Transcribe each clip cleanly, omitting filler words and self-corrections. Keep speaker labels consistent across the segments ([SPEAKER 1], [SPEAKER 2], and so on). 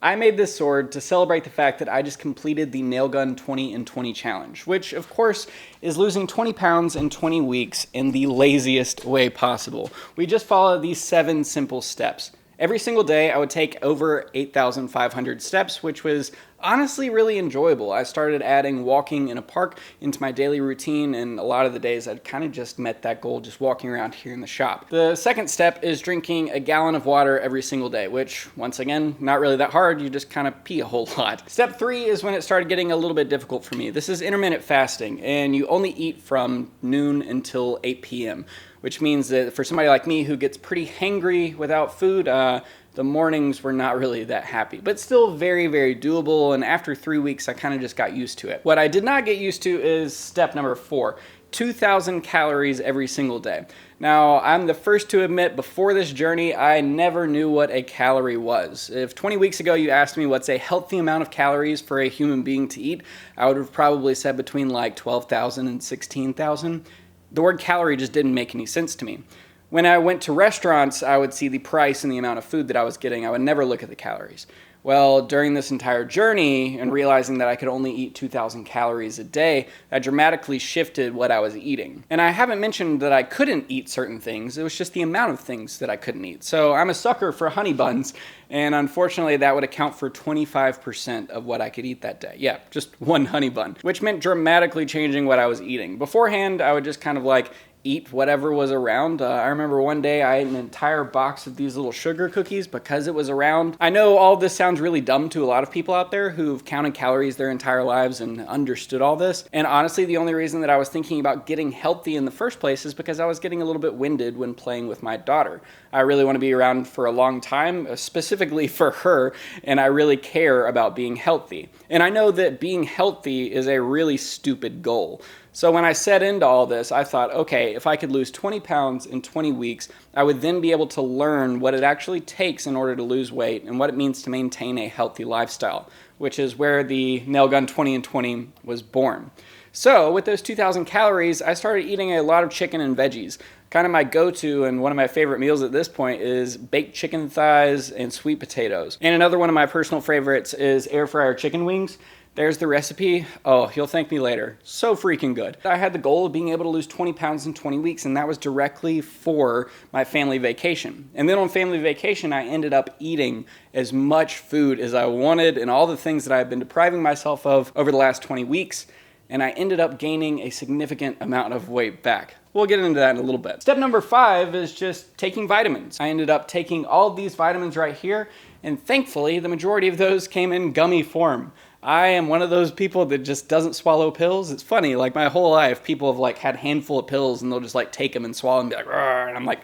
[SPEAKER 1] I made this sword to celebrate the fact that I just completed the Nail Gun 20 in 20 challenge, which of course is losing 20 pounds in 20 weeks in the laziest way possible. We just follow these 7 simple steps. Every single day I would take over 8,500 steps, which was honestly really enjoyable. I started adding walking in a park into my daily routine, and a lot of the days I'd kind of just met that goal just walking around here in the shop. The second step is drinking a gallon of water every single day, which once again, not really that hard, you just kind of pee a whole lot. Step 3 is when it started getting a little bit difficult for me. This is intermittent fasting, and you only eat from noon until 8 p.m., which means that for somebody like me who gets pretty hangry without food, the mornings were not really that happy, but still very, very doable. And after 3 weeks, I kind of just got used to it. What I did not get used to is step number 4, 2,000 calories every single day. Now, I'm the first to admit, before this journey, I never knew what a calorie was. If 20 weeks ago you asked me what's a healthy amount of calories for a human being to eat, I would have probably said between like 12,000 and 16,000. The word calorie just didn't make any sense to me. When I went to restaurants, I would see the price and the amount of food that I was getting. I would never look at the calories. Well, during this entire journey and realizing that I could only eat 2,000 calories a day, that dramatically shifted what I was eating. And I haven't mentioned that I couldn't eat certain things. It was just the amount of things that I couldn't eat. So I'm a sucker for honey buns, and unfortunately that would account for 25% of what I could eat that day. Yeah, just one honey bun, which meant dramatically changing what I was eating. Beforehand, I would just kind of like eat whatever was around. I remember one day I ate an entire box of these little sugar cookies because it was around. I know all this sounds really dumb to a lot of people out there who've counted calories their entire lives and understood all this. And honestly, the only reason that I was thinking about getting healthy in the first place is because I was getting a little bit winded when playing with my daughter. I really want to be around for a long time, specifically for her, and I really care about being healthy. And I know that being healthy is a really stupid goal. So when I set into all this, I thought, okay, if I could lose 20 pounds in 20 weeks, I would then be able to learn what it actually takes in order to lose weight and what it means to maintain a healthy lifestyle, which is where the Nail Gun 20 in 20 was born. So with those 2,000 calories, I started eating a lot of chicken and veggies. Kind of my go-to and one of my favorite meals at this point is baked chicken thighs and sweet potatoes. And another one of my personal favorites is air fryer chicken wings. There's the recipe. Oh, you'll thank me later. So freaking good. I had the goal of being able to lose 20 pounds in 20 weeks, and that was directly for my family vacation. And then on family vacation, I ended up eating as much food as I wanted and all the things that I've been depriving myself of over the last 20 weeks. And I ended up gaining a significant amount of weight back. We'll get into that in a little bit. Step number 5 is just taking vitamins. I ended up taking all of these vitamins right here, and thankfully, the majority of those came in gummy form. I am one of those people that just doesn't swallow pills. It's funny, like my whole life, people have like had a handful of pills and they'll just like take them and swallow them and be like, "Rrr," and I'm like,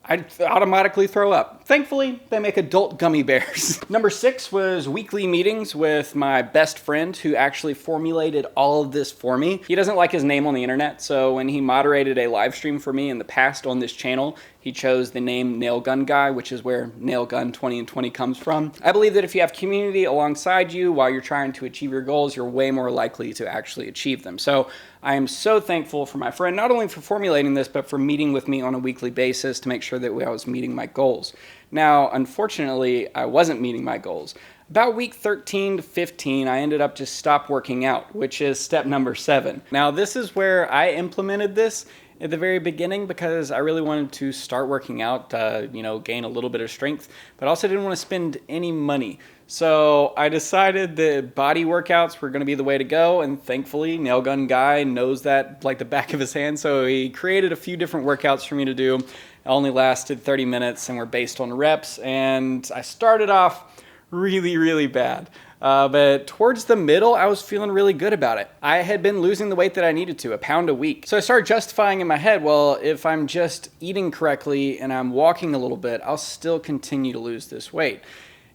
[SPEAKER 1] I automatically throw up. Thankfully, they make adult gummy bears. Number 6 was weekly meetings with my best friend who actually formulated all of this for me. He doesn't like his name on the internet, so when he moderated a live stream for me in the past on this channel, he chose the name Nail Gun Guy, which is where Nail Gun 20 in 20 comes from. I believe that if you have community alongside you while you're trying to achieve your goals, you're way more likely to actually achieve them. So I am so thankful for my friend, not only for formulating this, but for meeting with me on a weekly basis to make sure that I was meeting my goals. Now, unfortunately, I wasn't meeting my goals. About week 13 to 15, I ended up just stop working out, which is step number 7. Now, this is where I implemented this at the very beginning because I really wanted to start working out, gain a little bit of strength, but also didn't want to spend any money. So I decided that body workouts were going to be the way to go, and thankfully Nail Gun Guy knows that like the back of his hand, so he created a few different workouts for me to do. It only lasted 30 minutes and were based on reps, and I started off really, really bad. But towards the middle, I was feeling really good about it. I had been losing the weight that I needed to, 1 pound a week. So I started justifying in my head, well, if I'm just eating correctly and I'm walking a little bit, I'll still continue to lose this weight.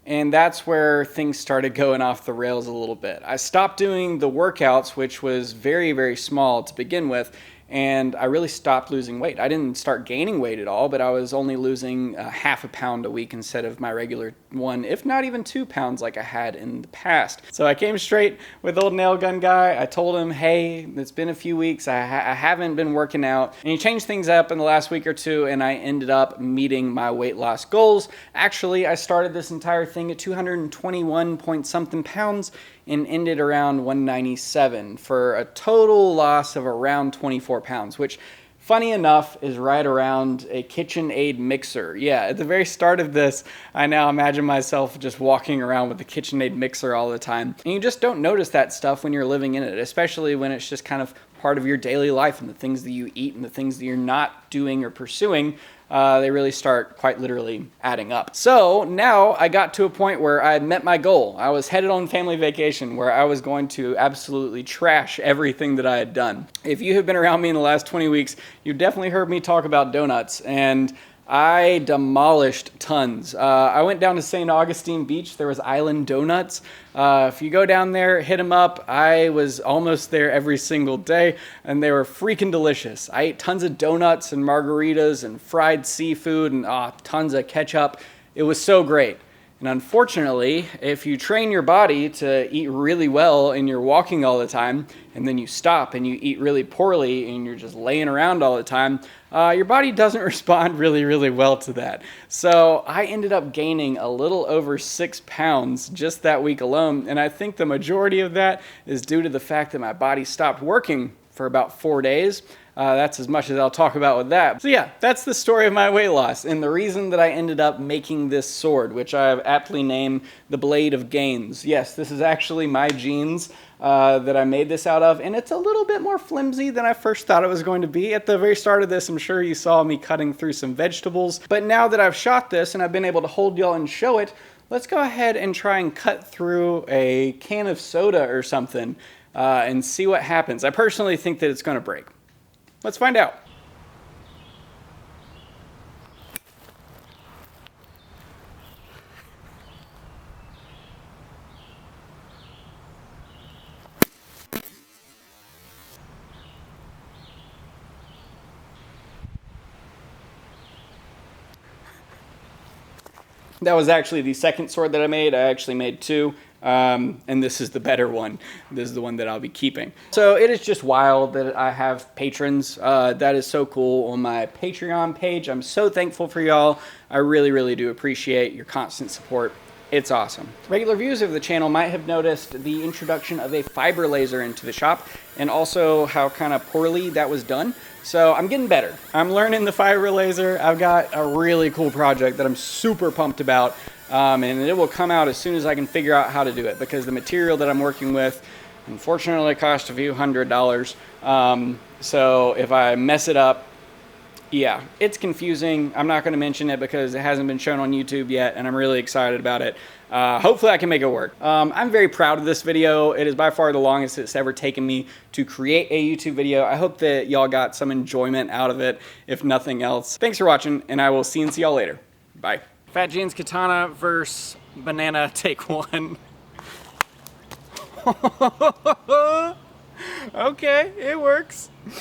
[SPEAKER 1] And that's where things started going off the rails a little bit. I stopped doing the workouts, which was very, very small to begin with, and I really stopped losing weight. I didn't start gaining weight at all, but I was only losing 0.5 pound a week instead of my regular 1, if not even 2 pounds like I had in the past. So I came straight with old nail gun guy. I told him, hey, it's been a few weeks. I haven't been working out. And he changed things up in the last week or two, and I ended up meeting my weight loss goals. Actually, I started this entire thing at 221 point something pounds and ended around 197 for a total loss of around 24 pounds, which funny enough, is right around a KitchenAid mixer. Yeah, at the very start of this, I now imagine myself just walking around with the KitchenAid mixer all the time. And you just don't notice that stuff when you're living in it, especially when it's just kind of part of your daily life and the things that you eat and the things that you're not doing or pursuing. They really start quite literally adding up. So now I got to a point where I had met my goal. I was headed on family vacation where I was going to absolutely trash everything that I had done. If you have been around me in the last 20 weeks, you've definitely heard me talk about donuts, and I demolished tons. I went down to St. Augustine Beach. There was Island Donuts. If you go down there, hit them up. I was almost there every single day, and they were freaking delicious. I ate tons of donuts and margaritas and fried seafood and tons of ketchup. It was so great. And unfortunately, if you train your body to eat really well and you're walking all the time, and then you stop and you eat really poorly and you're just laying around all the time, your body doesn't respond really well to that. So I ended up gaining a little over 6 pounds just that week alone, and I think the majority of that is due to the fact that my body stopped working for about 4 days. That's as much as I'll talk about with that. So yeah, that's the story of my weight loss and the reason that I ended up making this sword, which I have aptly named the Blade of Gains. Yes, this is actually my jeans that I made this out of, and it's a little bit more flimsy than I first thought it was going to be. At the very start of this, I'm sure you saw me cutting through some vegetables, but now that I've shot this and I've been able to hold y'all and show it, let's go ahead and try and cut through a can of soda or something and see what happens. I personally think that it's going to break. Let's find out. That was actually the second sword that I made. I actually made 2. And this is the better one. This is the one that I'll be keeping. So it is just wild that I have patrons. That is so cool on my Patreon page. I'm so thankful for y'all. I really do appreciate your constant support. It's awesome. Regular viewers of the channel might have noticed the introduction of a fiber laser into the shop, and also how kind of poorly that was done. So I'm getting better. I'm learning the fiber laser. I've got a really cool project that I'm super pumped about. And it will come out as soon as I can figure out how to do it, because the material that I'm working with unfortunately cost a few $100s. So if I mess it up, yeah, it's confusing. I'm not going to mention it because it hasn't been shown on YouTube yet, and I'm really excited about it. Hopefully I can make it work. I'm very proud of this video. It is by far the longest it's ever taken me to create a YouTube video. I hope that y'all got some enjoyment out of it, if nothing else. Thanks for watching, and I will see y'all later. Bye. Fat Jeans Katana versus Banana, take 1. Okay, it works.